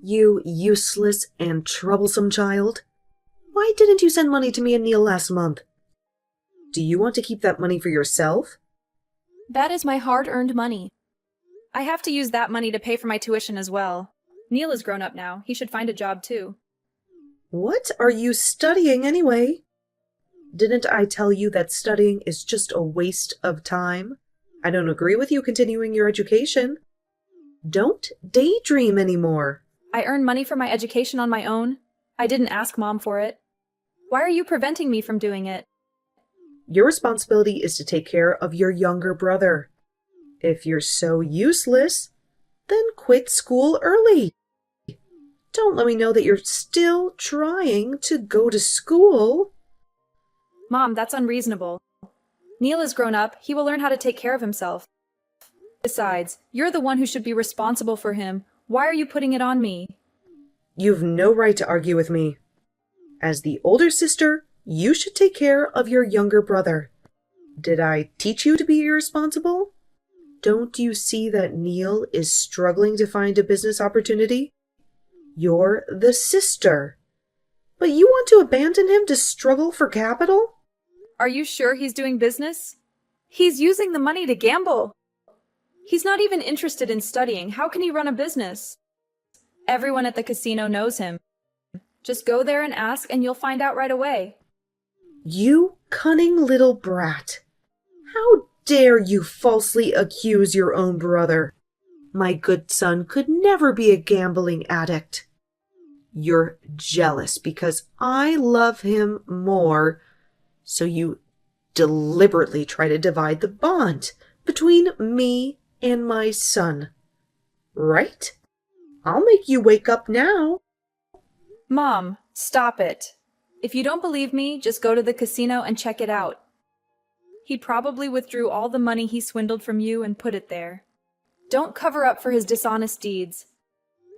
You useless and troublesome child. Why didn't you send money to me and Neil last month? Do you want to keep that money for yourself? That is my hard-earned money. I have to use that money to pay for my tuition as well. Neil is grown up now. He should find a job too. What are you studying anyway? Didn't I tell you that studying is just a waste of time? I don't agree with you continuing your education. Don't daydream anymore. I earn money for my education on my own. I didn't ask Mom for it. Why are you preventing me from doing it? Your responsibility is to take care of your younger brother. If you're so useless, then quit school early. Don't let me know that you're still trying to go to school. Mom, that's unreasonable. Neil is grown up. He will learn how to take care of himself. Besides, you're the one who should be responsible for him. Why are you putting it on me? You've no right to argue with me. As the older sister, you should take care of your younger brother. Did I teach you to be irresponsible? Don't you see that Neil is struggling to find a business opportunity? You're the sister. But you want to abandon him to struggle for capital? Are you sure he's doing business? He's using the money to gamble. He's not even interested in studying. How can he run a business? Everyone at the casino knows him. Just go there and ask and you'll find out right away. You cunning little brat. How dare you falsely accuse your own brother? My good son could never be a gambling addict. You're jealous because I love him more, so you deliberately try to divide the bond between me and my son. Right? I'll make you wake up now. Mom, stop it. If you don't believe me, just go to the casino and check it out. He probably withdrew all the money he swindled from you and put it there. Don't cover up for his dishonest deeds.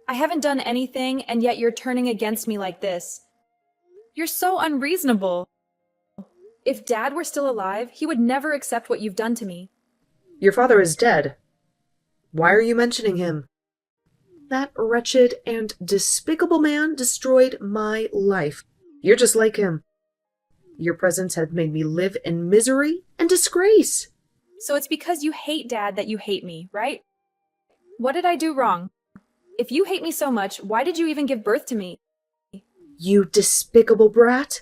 I haven't done anything, and yet you're turning against me like this. You're so unreasonable. If Dad were still alive, he would never accept what you've done to me. Your father is dead. Why are you mentioning him? That wretched and despicable man destroyed my life. You're just like him. Your presence has made me live in misery and disgrace. So it's because you hate Dad that you hate me, right? What did I do wrong? If you hate me so much, why did you even give birth to me? You despicable brat.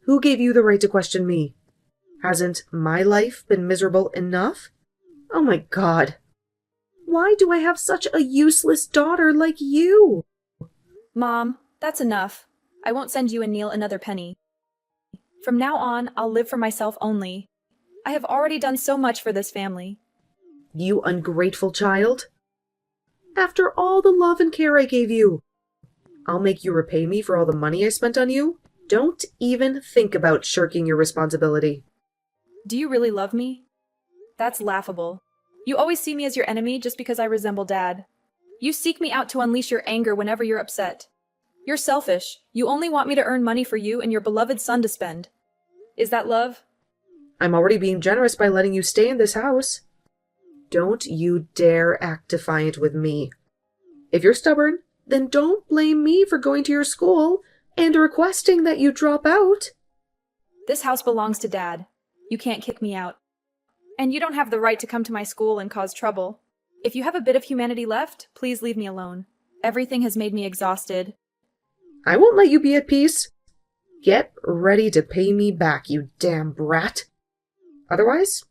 Who gave you the right to question me? Hasn't my life been miserable enough? Oh my God. Why do I have such a useless daughter like you? Mom, that's enough. I won't send you and Neil another penny. From now on, I'll live for myself only. I have already done so much for this family. You ungrateful child. After all the love and care I gave you, I'll make you repay me for all the money I spent on you. Don't even think about shirking your responsibility. Do you really love me? That's laughable. You always see me as your enemy just because I resemble Dad. You seek me out to unleash your anger whenever you're upset. You're selfish. You only want me to earn money for you and your beloved son to spend. Is that love? I'm already being generous by letting you stay in this house. Don't you dare act defiant with me. If you're stubborn, then don't blame me for going to your school and requesting that you drop out. This house belongs to Dad. You can't kick me out. And you don't have the right to come to my school and cause trouble. If you have a bit of humanity left, please leave me alone. Everything has made me exhausted. I won't let you be at peace. Get ready to pay me back, you damn brat. Otherwise,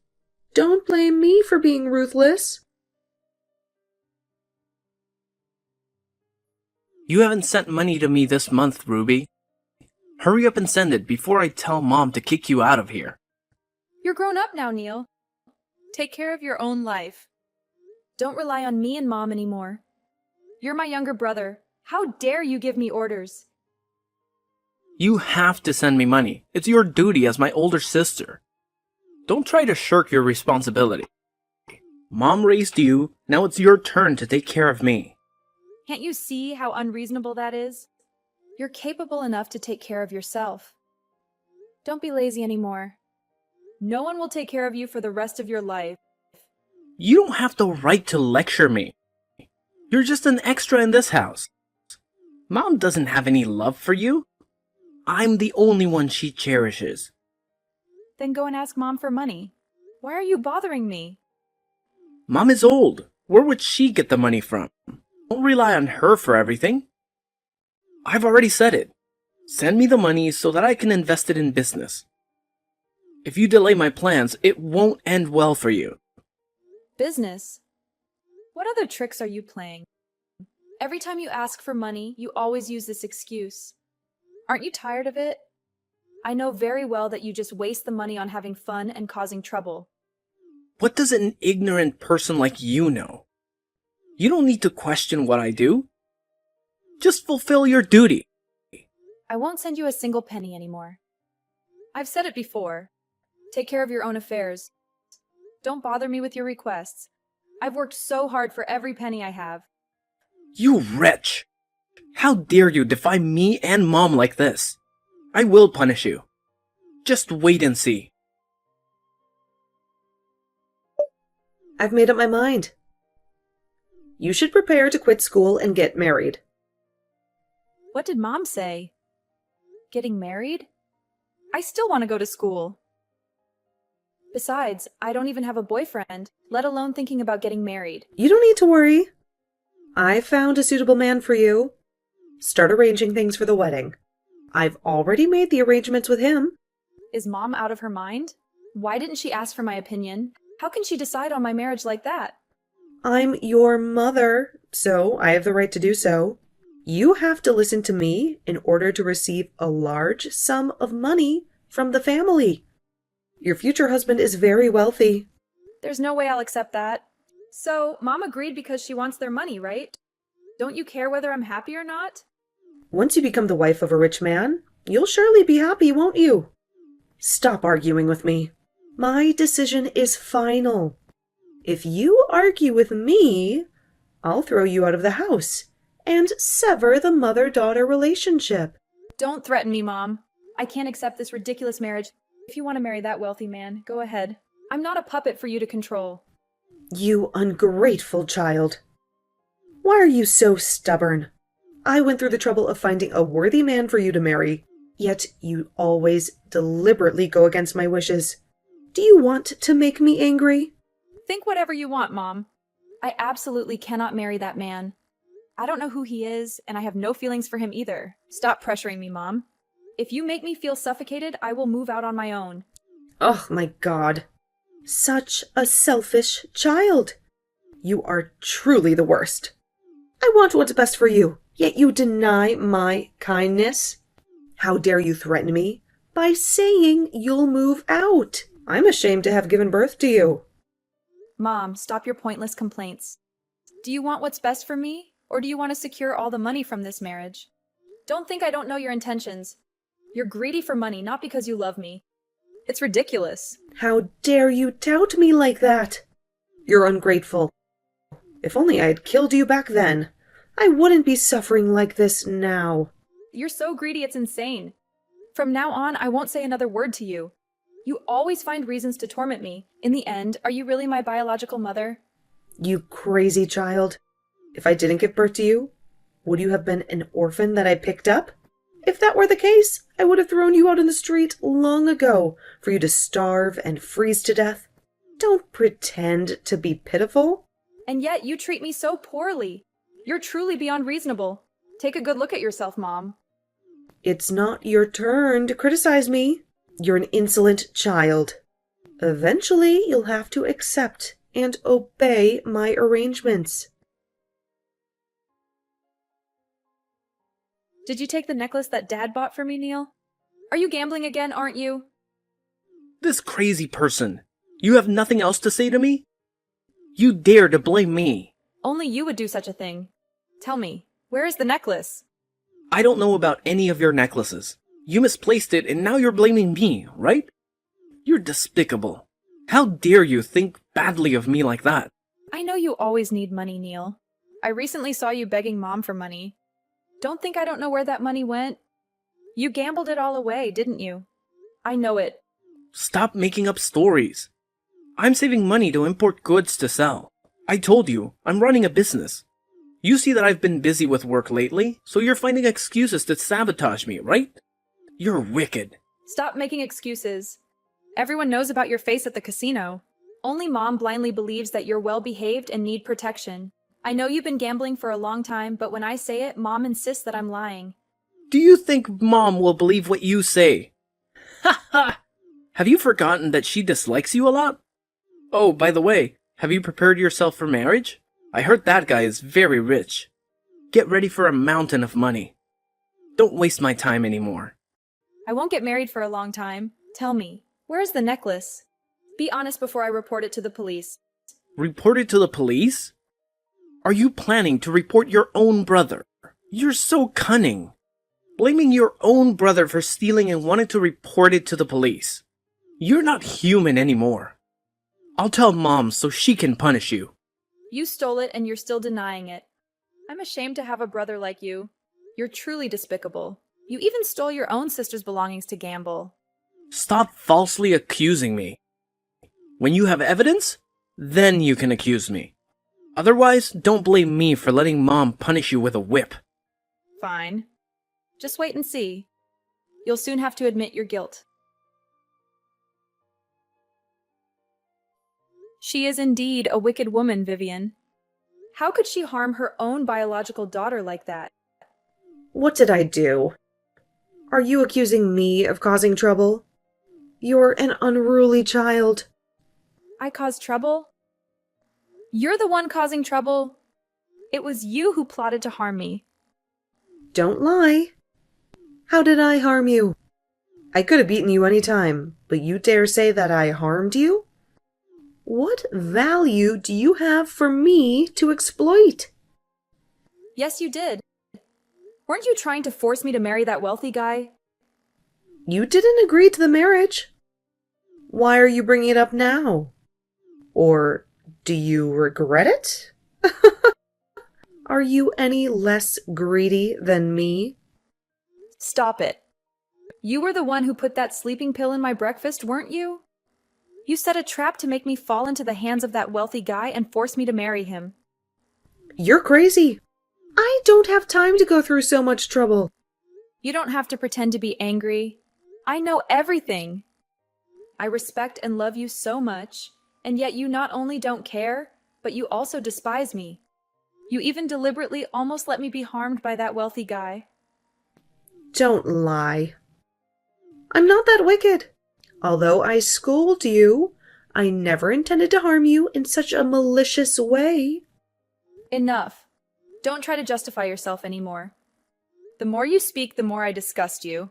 don't blame me for being ruthless. You haven't sent money to me this month, Ruby. Hurry up and send it before I tell Mom to kick you out of here. You're grown up now, Neil. Take care of your own life. Don't rely on me and Mom anymore. You're my younger brother. How dare you give me orders? You have to send me money. It's your duty as my older sister. Don't try to shirk your responsibility. Mom raised you, now it's your turn to take care of me. Can't you see how unreasonable that is? You're capable enough to take care of yourself. Don't be lazy anymore. No one will take care of you for the rest of your life. You don't have the right to lecture me. You're just an extra in this house. Mom doesn't have any love for you. I'm the only one she cherishes. Then go and ask Mom for money. Why are you bothering me? Mom is old. Where would she get the money from? Don't rely on her for everything. I've already said it. Send me the money so that I can invest it in business. If you delay my plans, it won't end well for you. Business? What other tricks are you playing? Every time you ask for money, you always use this excuse. Aren't you tired of it? I know very well that you just waste the money on having fun and causing trouble. What does an ignorant person like you know? You don't need to question what I do. Just fulfill your duty. I won't send you a single penny anymore. I've said it before. Take care of your own affairs. Don't bother me with your requests. I've worked so hard for every penny I have. You wretch! How dare you defy me and Mom like this? I will punish you. Just wait and see. I've made up my mind. You should prepare to quit school and get married. What did Mom say? Getting married? I still want to go to school. Besides, I don't even have a boyfriend, let alone thinking about getting married. You don't need to worry. I found a suitable man for you. Start arranging things for the wedding. I've already made the arrangements with him. Is Mom out of her mind? Why didn't she ask for my opinion? How can she decide on my marriage like that? I'm your mother, so I have the right to do so. You have to listen to me in order to receive a large sum of money from the family. Your future husband is very wealthy. There's no way I'll accept that. So, Mom agreed because she wants their money, right? Don't you care whether I'm happy or not? Once you become the wife of a rich man, you'll surely be happy, won't you? Stop arguing with me. My decision is final. If you argue with me, I'll throw you out of the house and sever the mother-daughter relationship. Don't threaten me, Mom. I can't accept this ridiculous marriage. If you want to marry that wealthy man, go ahead. I'm not a puppet for you to control. You ungrateful child. Why are you so stubborn? I went through the trouble of finding a worthy man for you to marry, yet you always deliberately go against my wishes. Do you want to make me angry? Think whatever you want, Mom. I absolutely cannot marry that man. I don't know who he is, and I have no feelings for him either. Stop pressuring me, Mom. If you make me feel suffocated, I will move out on my own. Oh my God. Such a selfish child. You are truly the worst. I want what's best for you, yet you deny my kindness. How dare you threaten me by saying you'll move out? I'm ashamed to have given birth to you. Mom, stop your pointless complaints. Do you want what's best for me, or do you want to secure all the money from this marriage? Don't think I don't know your intentions. You're greedy for money, not because you love me. It's ridiculous. How dare you doubt me like that? You're ungrateful. If only I had killed you back then, I wouldn't be suffering like this now. You're so greedy it's insane. From now on, I won't say another word to you. You always find reasons to torment me. In the end, are you really my biological mother? You crazy child. If I didn't give birth to you, would you have been an orphan that I picked up? If that were the case, I would have thrown you out in the street long ago for you to starve and freeze to death. Don't pretend to be pitiful. And yet you treat me so poorly. You're truly beyond reasonable. Take a good look at yourself, Mom. It's not your turn to criticize me. You're an insolent child. Eventually, you'll have to accept and obey my arrangements. Did you take the necklace that Dad bought for me, Neil? Are you gambling again, aren't you? This crazy person. You have nothing else to say to me? You dare to blame me. Only you would do such a thing. Tell me, where is the necklace? I don't know about any of your necklaces. You misplaced it and now you're blaming me, right? You're despicable. How dare you think badly of me like that? I know you always need money, Neil. I recently saw you begging Mom for money. Don't think I don't know where that money went. You gambled it all away, didn't you? I know it. Stop making up stories. I'm saving money to import goods to sell. I told you, I'm running a business. You see that I've been busy with work lately, so you're finding excuses to sabotage me, right? You're wicked. Stop making excuses. Everyone knows about your face at the casino. Only Mom blindly believes that you're well-behaved and need protection. I know you've been gambling for a long time, but when I say it, Mom insists that I'm lying. Do you think Mom will believe what you say? Ha ha! Have you forgotten that she dislikes you a lot? Oh, by the way, have you prepared yourself for marriage? I heard that guy is very rich. Get ready for a mountain of money. Don't waste my time anymore. I won't get married for a long time. Tell me, where is the necklace? Be honest before I report it to the police. Report it to the police? Are you planning to report your own brother? You're so cunning. Blaming your own brother for stealing and wanting to report it to the police. You're not human anymore. I'll tell Mom so she can punish you. You stole it and you're still denying it. I'm ashamed to have a brother like you. You're truly despicable. You even stole your own sister's belongings to gamble. Stop falsely accusing me. When you have evidence, then you can accuse me. Otherwise, don't blame me for letting Mom punish you with a whip. Fine. Just wait and see. You'll soon have to admit your guilt. She is indeed a wicked woman, Vivian. How could she harm her own biological daughter like that? What did I do? Are you accusing me of causing trouble? You're an unruly child. I caused trouble? You're the one causing trouble. It was you who plotted to harm me. Don't lie. How did I harm you? I could have beaten you any time, but you dare say that I harmed you? What value do you have for me to exploit? Yes, you did. Weren't you trying to force me to marry that wealthy guy? You didn't agree to the marriage. Why are you bringing it up now? Or do you regret it? Are you any less greedy than me? Stop it. You were the one who put that sleeping pill in my breakfast, weren't you? You set a trap to make me fall into the hands of that wealthy guy and force me to marry him. You're crazy. I don't have time to go through so much trouble. You don't have to pretend to be angry. I know everything. I respect and love you so much, and yet you not only don't care, but you also despise me. You even deliberately almost let me be harmed by that wealthy guy. Don't lie. I'm not that wicked. Although I scold you, I never intended to harm you in such a malicious way. Enough. Don't try to justify yourself anymore. The more you speak, the more I disgust you.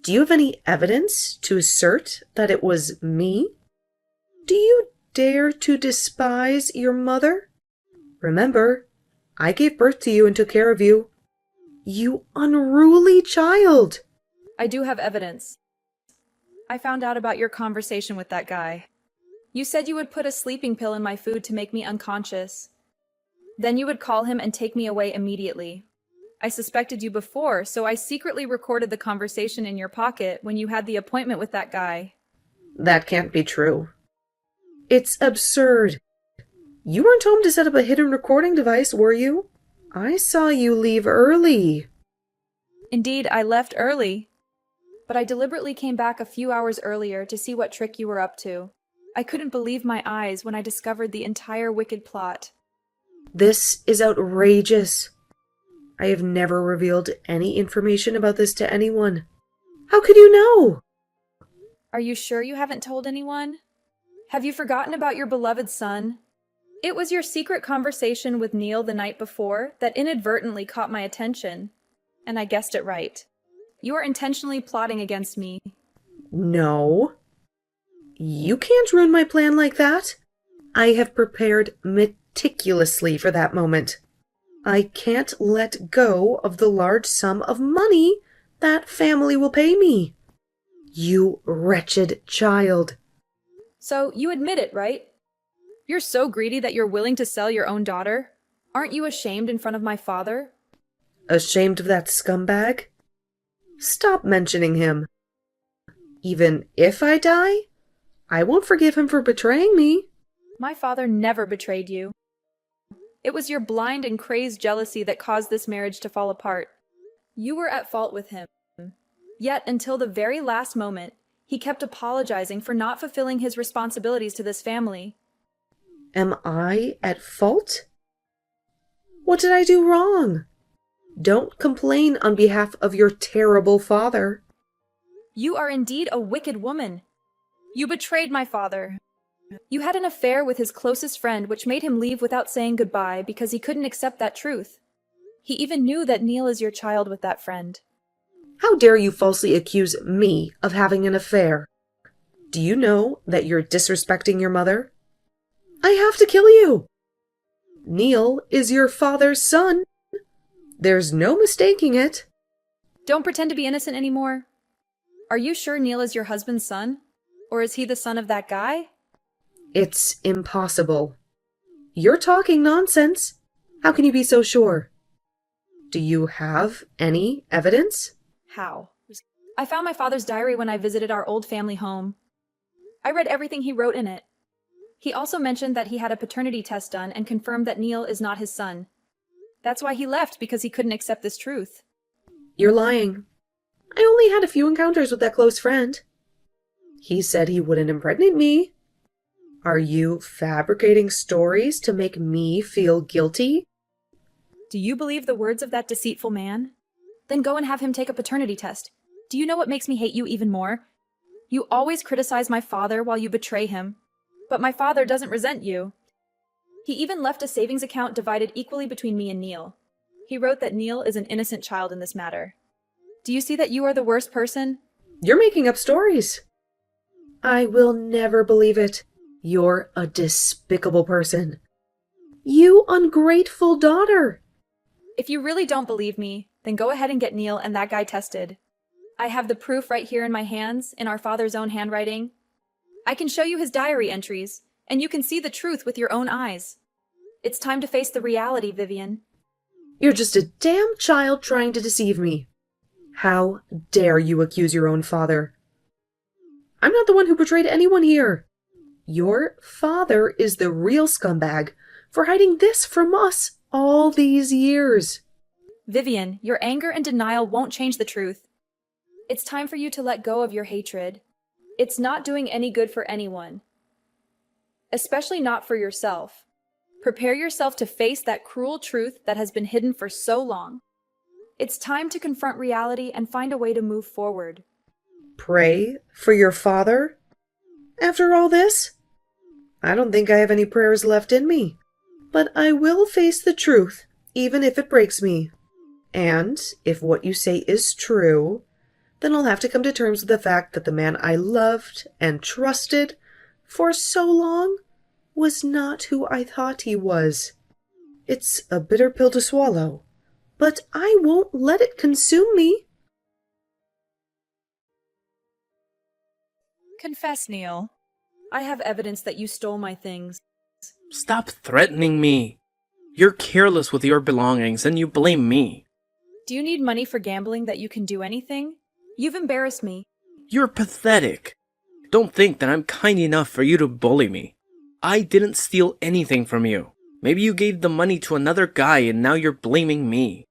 Do you have any evidence to assert that it was me? Do you dare to despise your mother? Remember, I gave birth to you and took care of you. You unruly child! I do have evidence. I found out about your conversation with that guy. You said you would put a sleeping pill in my food to make me unconscious. Then you would call him and take me away immediately. I suspected you before, so I secretly recorded the conversation in your pocket when you had the appointment with that guy. That can't be true. It's absurd. You weren't home to set up a hidden recording device, were you? I saw you leave early. Indeed, I left early. But I deliberately came back a few hours earlier to see what trick you were up to. I couldn't believe my eyes when I discovered the entire wicked plot. This is outrageous. I have never revealed any information about this to anyone. How could you know? Are you sure you haven't told anyone? Have you forgotten about your beloved son? It was your secret conversation with Neil the night before that inadvertently caught my attention, and I guessed it right. You are intentionally plotting against me. No. You can't ruin my plan like that. I have prepared meticulously for that moment. I can't let go of the large sum of money that family will pay me. You wretched child. So you admit it, right? You're so greedy that you're willing to sell your own daughter? Aren't you ashamed in front of my father? Ashamed of that scumbag? Stop mentioning him. Even if I die, I won't forgive him for betraying me. My father never betrayed you. It was your blind and crazed jealousy that caused this marriage to fall apart. You were at fault with him. Yet, until the very last moment, he kept apologizing for not fulfilling his responsibilities to this family. Am I at fault? What did I do wrong? Don't complain on behalf of your terrible father. You are indeed a wicked woman. You betrayed my father. You had an affair with his closest friend, which made him leave without saying goodbye because he couldn't accept that truth. He even knew that Neil is your child with that friend. How dare you falsely accuse me of having an affair? Do you know that you're disrespecting your mother? I have to kill you. Neil is your father's son. There's no mistaking it. Don't pretend to be innocent anymore. Are you sure Neil is your husband's son? Or is he the son of that guy? It's impossible. You're talking nonsense. How can you be so sure? Do you have any evidence? How? I found my father's diary when I visited our old family home. I read everything he wrote in it. He also mentioned that he had a paternity test done and confirmed that Neil is not his son. That's why he left, because he couldn't accept this truth. You're lying. I only had a few encounters with that close friend. He said he wouldn't impregnate me. Are you fabricating stories to make me feel guilty? Do you believe the words of that deceitful man? Then go and have him take a paternity test. Do you know what makes me hate you even more? You always criticize my father while you betray him. But my father doesn't resent you. He even left a savings account divided equally between me and Neil. He wrote that Neil is an innocent child in this matter. Do you see that you are the worst person? You're making up stories. I will never believe it. You're a despicable person. You ungrateful daughter. If you really don't believe me, then go ahead and get Neil and that guy tested. I have the proof right here in my hands, in our father's own handwriting. I can show you his diary entries, and you can see the truth with your own eyes. It's time to face the reality, Vivian. You're just a damn child trying to deceive me. How dare you accuse your own father? I'm not the one who betrayed anyone here. Your father is the real scumbag for hiding this from us all these years. Vivian, your anger and denial won't change the truth. It's time for you to let go of your hatred. It's not doing any good for anyone, especially not for yourself. Prepare yourself to face that cruel truth that has been hidden for so long. It's time to confront reality and find a way to move forward. Pray for your father? After all this? I don't think I have any prayers left in me. But I will face the truth, even if it breaks me. And if what you say is true, then I'll have to come to terms with the fact that the man I loved and trusted for so long was not who I thought he was. It's a bitter pill to swallow, but I won't let it consume me. Confess, Neil. I have evidence that you stole my things. Stop threatening me. You're careless with your belongings and you blame me. Do you need money for gambling that you can do anything? You've embarrassed me. You're pathetic. Don't think that I'm kind enough for you to bully me. I didn't steal anything from you. Maybe you gave the money to another guy and now you're blaming me.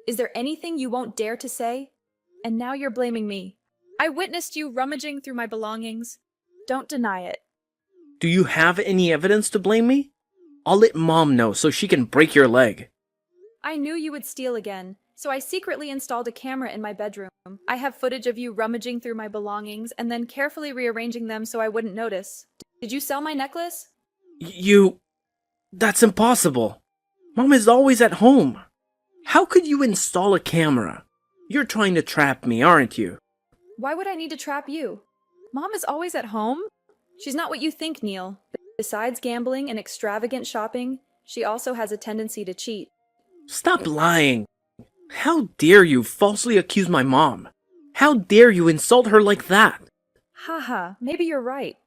Is there anything you won't dare to say? And now you're blaming me. I witnessed you rummaging through my belongings. Don't deny it. Do you have any evidence to blame me? I'll let Mom know so she can break your leg. I knew you would steal again, so I secretly installed a camera in my bedroom. I have footage of you rummaging through my belongings and then carefully rearranging them so I wouldn't notice. Did you sell my necklace? That's impossible. Mom is always at home. How could you install a camera? You're trying to trap me, aren't you? Why would I need to trap you? Mom is always at home? She's not what you think, Neil. Besides gambling and extravagant shopping, she also has a tendency to cheat. Stop lying. How dare you falsely accuse my mom? How dare you insult her like that? Haha, maybe you're right.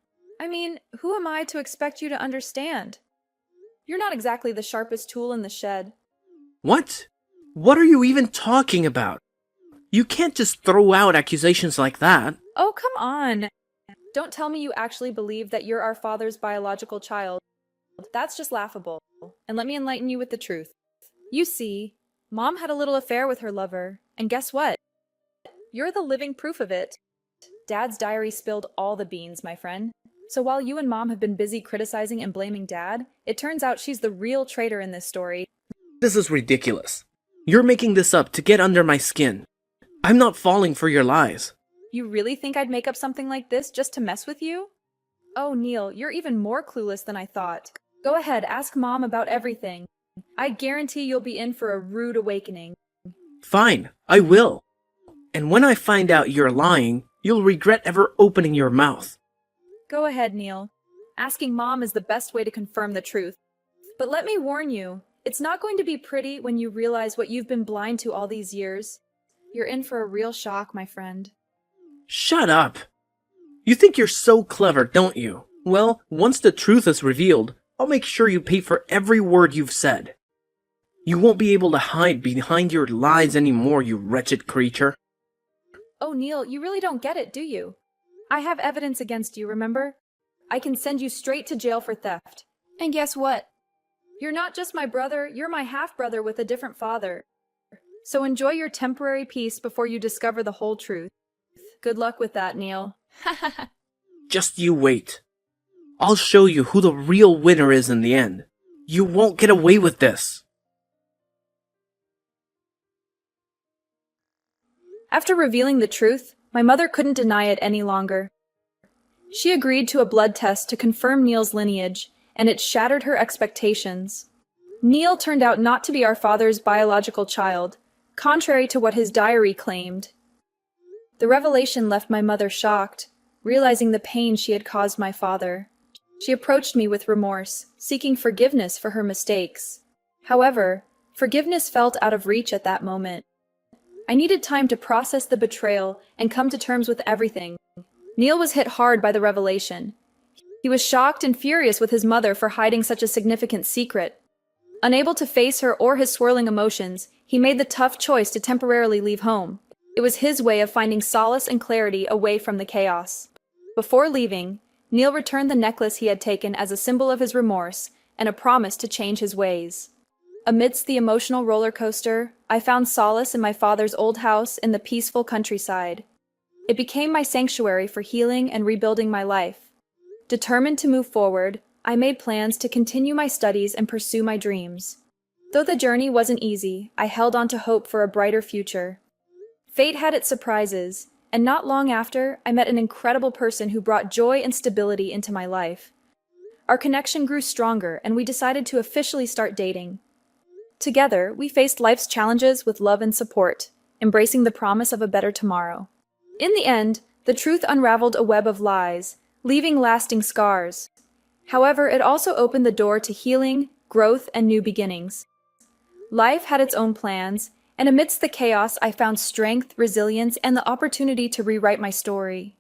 I mean, who am I to expect you to understand? You're not exactly the sharpest tool in the shed. What? What are you even talking about? You can't just throw out accusations like that. Oh, come on. Don't tell me you actually believe that you're our father's biological child. That's just laughable. and let me enlighten you with the truth. You see, Mom had a little affair with her lover, and guess what? You're the living proof of it. Dad's diary spilled all the beans, my friend. So while you and Mom have been busy criticizing and blaming Dad, it turns out she's the real traitor in this story. This is ridiculous. You're making this up to get under my skin. I'm not falling for your lies. You really think I'd make up something like this just to mess with you? Oh, Neil, you're even more clueless than I thought. Go ahead, ask Mom about everything. I guarantee you'll be in for a rude awakening. Fine, I will. And when I find out you're lying, you'll regret ever opening your mouth. Go ahead, Neil. Asking Mom is the best way to confirm the truth. But let me warn you, it's not going to be pretty when you realize what you've been blind to all these years. You're in for a real shock, my friend. Shut up! You think you're so clever, don't you? Well, once the truth is revealed, I'll make sure you pay for every word you've said. You won't be able to hide behind your lies anymore, you wretched creature. Oh, Neil, you really don't get it, do you? I have evidence against you, remember? I can send you straight to jail for theft. And guess what? You're not just my brother, you're my half-brother with a different father. So enjoy your temporary peace before you discover the whole truth. Good luck with that, Neil. Just you wait. I'll show you who the real winner is in the end. You won't get away with this. After revealing the truth, my mother couldn't deny it any longer. She agreed to a blood test to confirm Neil's lineage, and it shattered her expectations. Neil turned out not to be our father's biological child, contrary to what his diary claimed. The revelation left my mother shocked, realizing the pain she had caused my father. She approached me with remorse, seeking forgiveness for her mistakes. However, forgiveness felt out of reach at that moment. I needed time to process the betrayal and come to terms with everything. Neil was hit hard by the revelation. He was shocked and furious with his mother for hiding such a significant secret. Unable to face her or his swirling emotions, he made the tough choice to temporarily leave home. It was his way of finding solace and clarity away from the chaos. Before leaving, Neil returned the necklace he had taken as a symbol of his remorse and a promise to change his ways. Amidst the emotional roller coaster, I found solace in my father's old house in the peaceful countryside. It became my sanctuary for healing and rebuilding my life. Determined to move forward, I made plans to continue my studies and pursue my dreams. Though the journey wasn't easy, I held on to hope for a brighter future. Fate had its surprises, and not long after, I met an incredible person who brought joy and stability into my life. Our connection grew stronger, and we decided to officially start dating. Together, we faced life's challenges with love and support, embracing the promise of a better tomorrow. In the end, the truth unraveled a web of lies, leaving lasting scars. However, it also opened the door to healing, growth, and new beginnings. Life had its own plans, and amidst the chaos, I found strength, resilience, and the opportunity to rewrite my story.